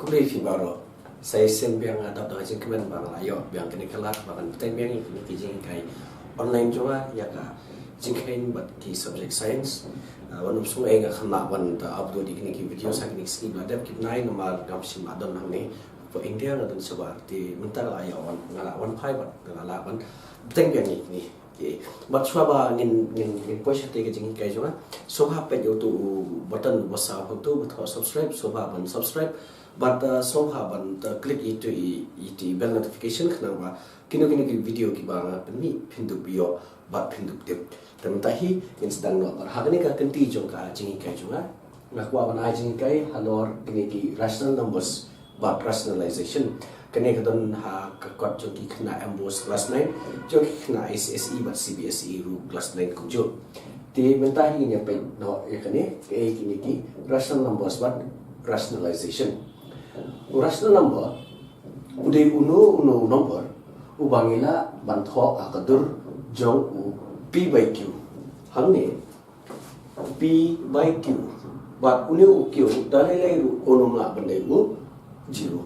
khublei phi baro sai sen biang ada da jingmen bang ayo biang kene kelak bahkan ten biang ini ki jingkai online juga ya ka jingkai bat ki subject science wanum sung enga khana wan da upload ini ki video sa ki ski ba dep ki nai normal gam sim adon nang ni for india na dan sebar ti mental ayo wan ngala wan phai bat ngala wan ten biang ni but swaba nin poisa te ke jingkai juga so ha pe yo tu button wasa ho tu tho subscribe so ba ban subscribe but so ha ban click it bell notification khna ba kino ki video ki ba ni phindu bio but phindu tip tam tahi jingsdang no bar hagni ka kanti jong ka jingkai juga ngakwa ban ai jingkai halor kini ki rational numbers but rationalization kene kadon ha kakot jong ki khna ambos class 9 jong ki khna SSE but CBSE ru class 9 ku jo ti menta hi ne pe no e kene e kini ki rational numbers but rationalization rational number ude uno number ubangila bantho akadur jong u p by q hamne p by q but une u q dalai ru onum la bandai u 0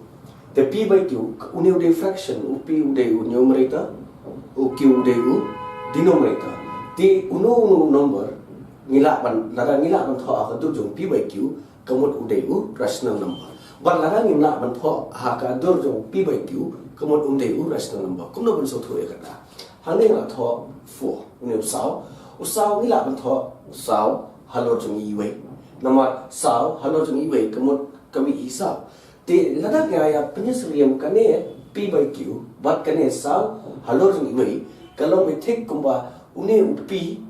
the p by q une ude fraction u p ude u numerator u q ude u denominator ti uno number ngila ban lara ngila ban tho akadur jong p by q kamut ude u rational number but lara ngila ban tho akadur jong p by q kamut ude u rational number kumno ban so tho e kada hane la tho 4 une usau ngila ban tho usau halo jong i we nama sau halo jong i we kamut kami isau te lada gaya penyesriam kane p by q but kane sau halo jong i we kalau we take kumba une p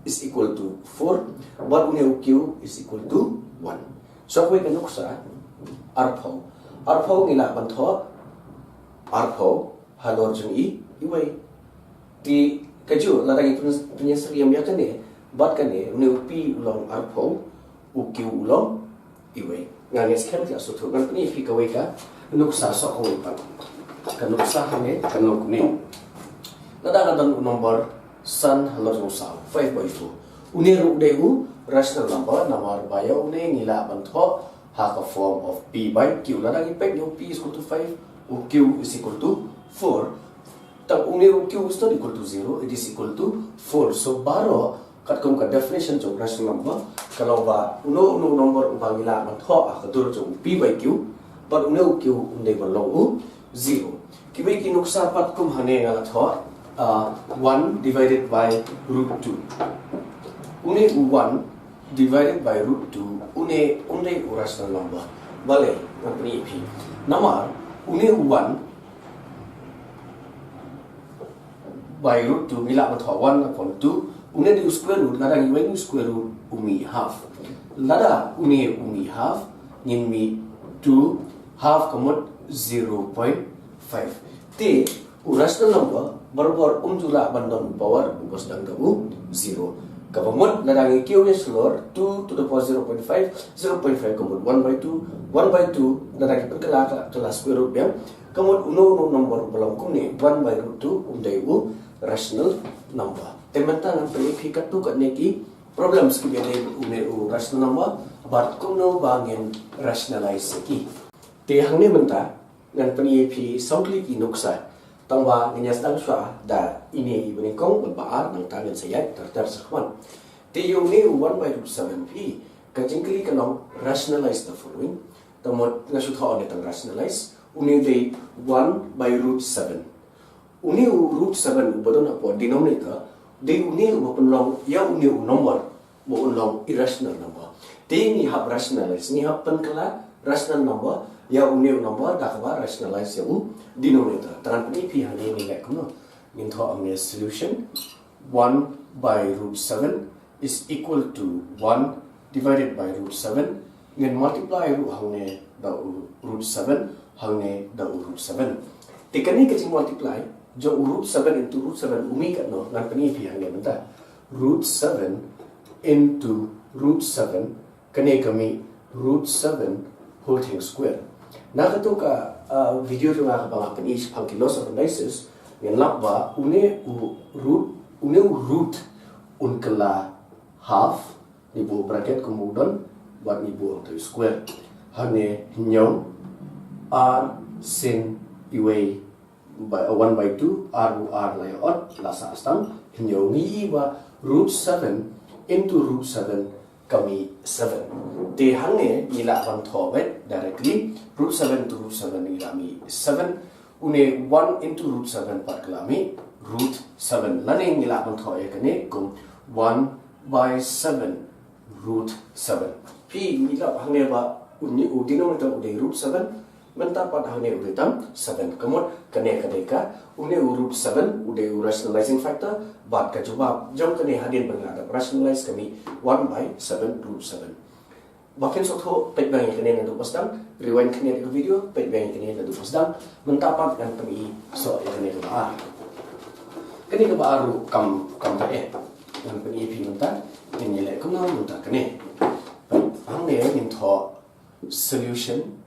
is equal to 4 but une q is equal to 1 so we can nuksa arpho ngila ban tho arpho halo jong i we ti kaju lada gi penyesriam ya kane but kane une p ulong arpho uq ulong i we ngane skhem ja so thu kan ni fi ka we ka nuksa so ko pa kan nuksa hane kan nok ni lada ga dan number san halo jong sa 5 by 2 une ru de u rational number namar by une ngila ban tho ha ka form of p by q lada gi pek yo p is equal to 5 uq is equal to 4 tab une uq is not equal to 0 it is equal to 4 so baro kat kum ka definition jong rational number kalau ba uno number ubangila ban tho a ka dur jong p by q but une uq unde ban long u 0 kibe ki nuksa pat kum hane ngala tho 1 divided by root 2 une 1 divided by root 2 une rational number bale ngapni phi namar une 1 by root 2 mila ban tho 1 upon 2 une di square root lada ngi when square root umi half lada umi half nin mi 2 half komot 0.5 te rational number barbor jula bandon power bos dang u 0 kabamot lada ngi q is lor 2 to the power 0.5 komot 1 by 2 lada ngi perkala kelas square root yang komot uno number belum kumni 1 by root 2 umdai u rational number temata ng pagkikatu kat neki problems ki bede une rational number but kumno bangin rationalize ki te hangne menta ngan pani phi sautli ki nuksa tangwa nginyas tang swa da ini ibni kong baar nang tangan sayat tertar sakman te yo ne 1 by root 7 phi ka jingkli kanong rationalize the following tamot ngasu tho ne tang rationalize une de 1 by root 7 une root 7 bodon apo denominator de une long ya une number bo long irrational number te ni hab rationalize ni hab penkala rational number ya une number da ka rationalize ya denominator tan ni phi hane ni lek no min tho amne solution 1 by root 7 is equal to 1 divided by root 7 then multiply root hangne da root 7 hangne da root 7 te kani ke multiply jo root 7 into root 7 umi kat no ngan pani phi hange benta root 7 into root 7 kane kami root 7 whole thing square na ka to ka video jo nga ba pani phang ki loss of analysis ngan lap ba une root unkala half ni bo bracket kemudian buat ni bo to square hane nyong r sin iwe by 1 by 2 r lai ot la sa stang nyong ni ba root 7 into root 7 kami 7 te hane ila bang tho bet directly root 7 to root 7 ila mi 7 une 1 into root 7 pat kalami root 7 lani ila bang tho e kane kum 1 by 7 root 7 pi ila hane ba uni denominator ude root 7 menta pat hane ude tam 7 kamot kane ka une root 7 ude rationalizing factor bat ka jawab jong kane hadin bangada rationalize kami 1 by 7 root 7 bakin so tho pet bang kane na pasdang rewind kane ke video pet bang kane na pasdang menta pat kan kami so kane ka ba ru kam ta e kan kani pi menta ni le kum no menta kane hang ne in tho solution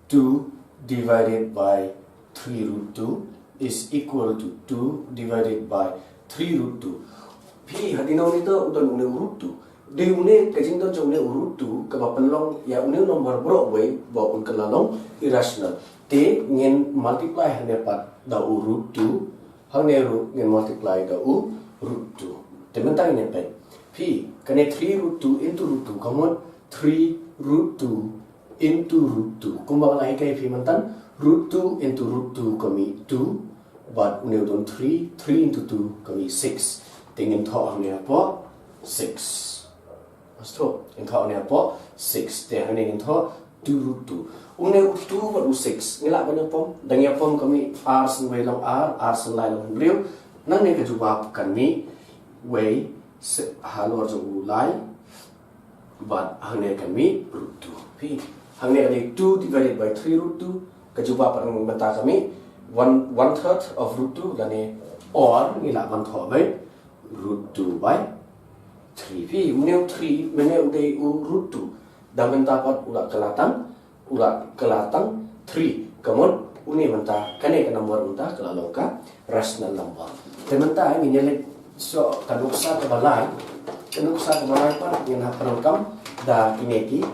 2 divided by 3 root 2 is equal to 2 divided by 3 root 2 pi denominator udon une root 2 de une kajing don jone root 2 ka ba panlong ya une nomber bro way ba un kalalong irrational te ngin multiply hane pat da root 2 hane root ngin multiply da root 2 te mentang ne pe pi kane 3 root 2 into root 2 kamot 3 root 2 into root 2 kumbang lai kai pi mentan root 2 into root 2 kami 2 but une don 3 into 2 kami 6 tingin tho hane po 6 asto in tho hane po 6 te hane in tho 2 root 2 une root 2 but 6 ngila ba pom dangya pom kami r sin wei long r sin lai long riu nang ne ka jawab kami wei halor jo lai but hane kami root 2 pi hangne kami 2 divided by 3 root 2 kajuba parang banta kami 1/3 of root 2 lani or ngila ban tho bai root 2 by 3 pi mene 3 mene ude root 2 dan banta pat ula kelatang 3 kamon uni banta kane ka number unta kalalongka rational number tementa ini nyele so kaduksa ka balai pa ngin ha kam da kineki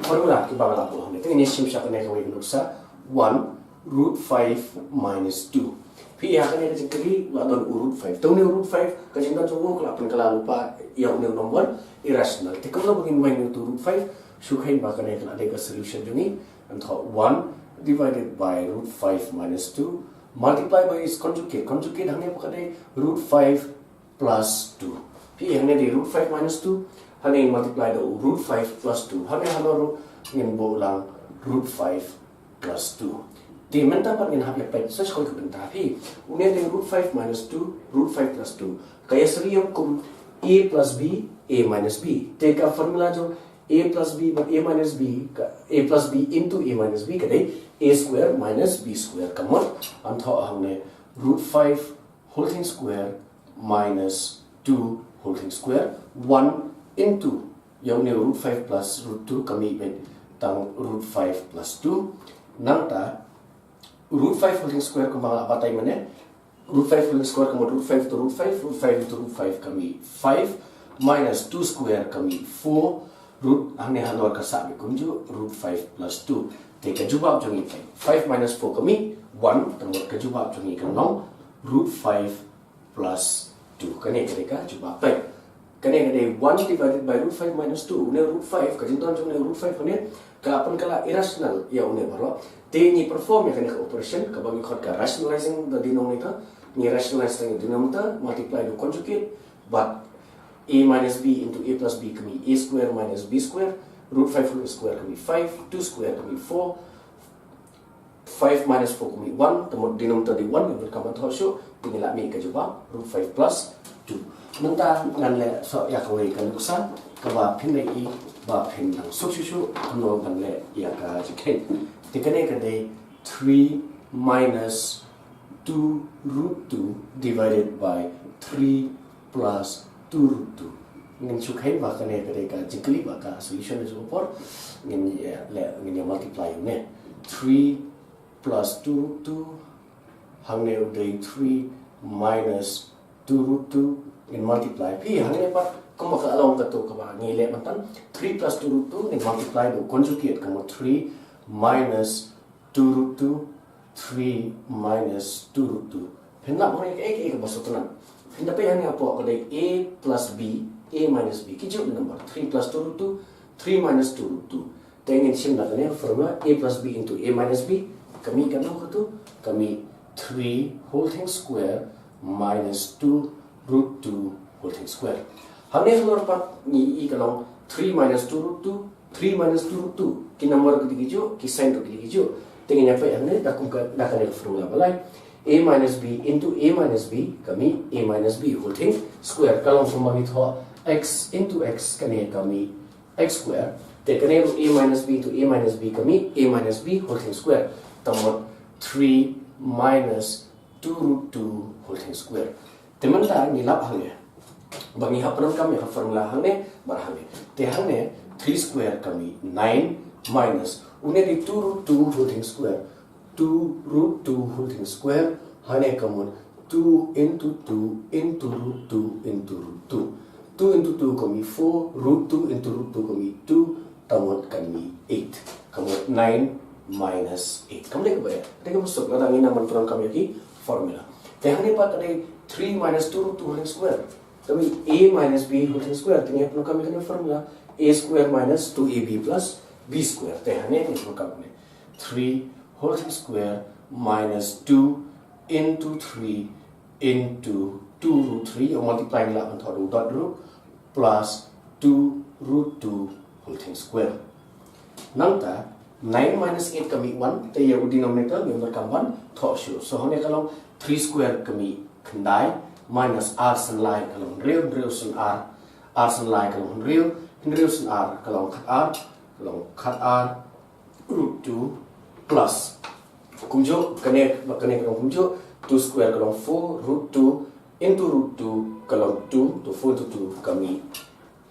formula ki bangala ko hone te ni sim sha kane ko nuksa 1 root 5 minus 2 pi ya kane ni kali wa don root 5 to ni root 5 ka jinda jo ko la pen kala lupa ya ni number irrational te ko bangin wai ni to root 5 shukai ba kane kala de ka solution juni and 1 divided by root 5 minus 2 multiply by its conjugate hane pa kane root 5 plus 2 pi hane di root 5 minus 2 hane multiply the root 5 plus 2 hane halo ngin bo lang root 5 plus 2 di menta pat ngin hap pai search ko benta pi une di root 5 minus 2 root 5 plus 2 kaya serium kum a plus b a minus b take a formula jo a plus b but a minus b a plus b into a minus b kadai a square minus b square kamot antho hane root 5 whole thing square minus 2 whole thing square 1 into yang ni root 5 plus root 2 kami ben tang root 5 plus 2 nangta root 5 whole thing square kumbang apa tai mane root 5 whole square kamot root 5 to root 5 root 5 into root 5 kami 5 minus 2 square kami 4 root hane halor ka sa mi kunju root 5 plus 2 te ka jawab jongi 5 minus 4 kami 1 kamot ka jawab jongi kan long root 5 plus 2 kane ka jawab pai kane 1 divided by root 5 minus 2 une root 5 ka jinton jong root 5 ne ka apan kala irrational ya une baro te ni perform ya kane ka operation ka bagi khot ka rationalizing the denominator ni rationalize the denominator multiply the conjugate but a minus b into a plus b kami a square minus b square root 5 whole square kami 5 2 square kami 4 5 minus 4 kami 1 temo denominator di 1 yang kama thosho tinggal mi ka jawab root 5 plus 2 menta ngan le so ya ko kan uksa ka ba phin le I ba phin nang so chu no kan le ya ka jikhen tikane ka de 3 minus 2 root 2 divided by 3 plus 2 root 2 ngin chu khai ba ka ne ka jikli ba ka solution is upor ngin ngin multiply ne 3 plus 2 root 2 hangne de 3 minus 2 root 2 in multiply pi hangne pa Kamu ka along ka to ka ba ngile matan 3 plus 2 root 2 ni multiply do conjugate kamu 3 minus 2 root 2 3 minus 2 root 2. Phinna bang ek ek baso tanan. Phinna pe hani apo ka dai a plus b a minus b ki jo number 3 plus 2 root 2 3 minus 2 root 2. Tengin sim na kanya formula a plus b into a minus b kami kan ka to kami 3 whole thing square minus 2 root 2 whole thing square. Hane flor pat ni I kalong 3 minus 2 root 2 3 minus 2 root 2 ki number ko dikijo ki sign ko dikijo tingin apa hane da kum ka da kan formula balai a minus b into a minus b kami a minus b whole thing square kalong formula tho x into x kane kami x square te kane a minus b into a minus b kami a minus b whole thing square tamot 3 minus 2 root 2 whole thing square temanta ni lap hang bagi hapanan kami ha formula hang ne bar hang te hang ne 3 square kami 9 minus une di 2 root 2 whole thing square 2 root 2 whole thing square hane kamun 2 into 2 into root 2 into root 2 2 into 2 kami 4 root 2 into root 2 kami 2 tamot kami 8 kamu 9 minus 8 kamu dek bayar dek masuk ladang ini naman perang kami lagi formula te hane pat ada 3 minus 2 root 2 whole square kami a minus b whole square tinggal perlu kami kena formula a square minus 2ab plus b square te hane ni perlu kami 3 whole square minus 2 into 3 into 2 root 3 or multiplying lah antara dot root plus 2 root 2 whole square nangta 9 minus 8 kami 1 te ya denominator ni berkamban tho shu so hone kalau 3 square kami kendai minus r san lai kalau real san r san lai kalau real san r kalau cut r root 2 plus kumjo connect kalau kumjo 2 square kalau 4 root 2 into root 2 kalau 2 to 4 to 2 kami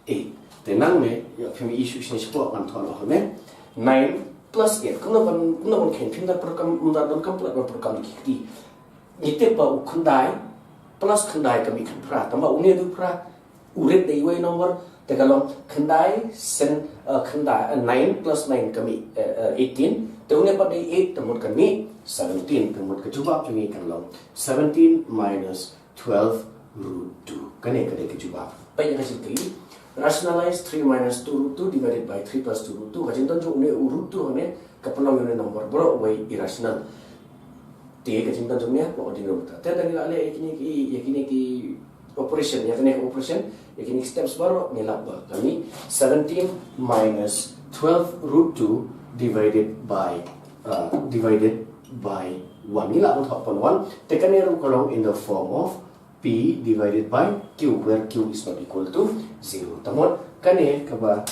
8 tenang me ya kami issue sini sepuluh kan thono hone 9 plus 8 kuno khen phinda program undar don complete program ki nite pa ukundai plus khandai kami khan pra tamba une du pra uret dei way number te kalau khandai sen khandai 9 plus 9 kami 18 te une pa dei 8 tamot kami 17 tamot ka jawab jungi kan long 17 minus 12 root 2 kane ke jawab pa ya kasi ti rationalize 3 minus 2 root 2 divided by 3 plus 2 root 2 hajin tan jo une root 2 hone kapanong une number bro way irrational tiga kecintaan jumnya mau denominator. Tapi dari ala yakini ki operation yakini steps baru nilap kami 17 minus 12 root 2 divided by 1 nilap untuk upon 1 tekan yang kolong in the form of p divided by q where q is not equal to 0. Tamot kane kaba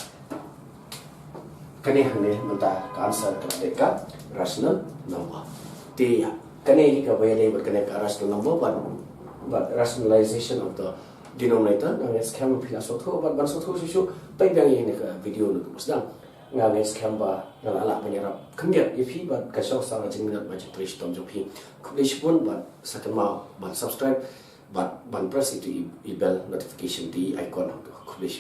kane hane minta answer ka rational number. Tiya kane ka bayar berkena ke rational number but rationalization of the denominator nang skhem pila sotho but ban sotho shu pai bang yin ka video nu sedang ngang skhem ba ngala penyerap kendiat if but ka shaw sa jingminot ma jingtrei shitom jopi khublei shibun but second ma ban subscribe but ban press itu bell notification di icon of khublei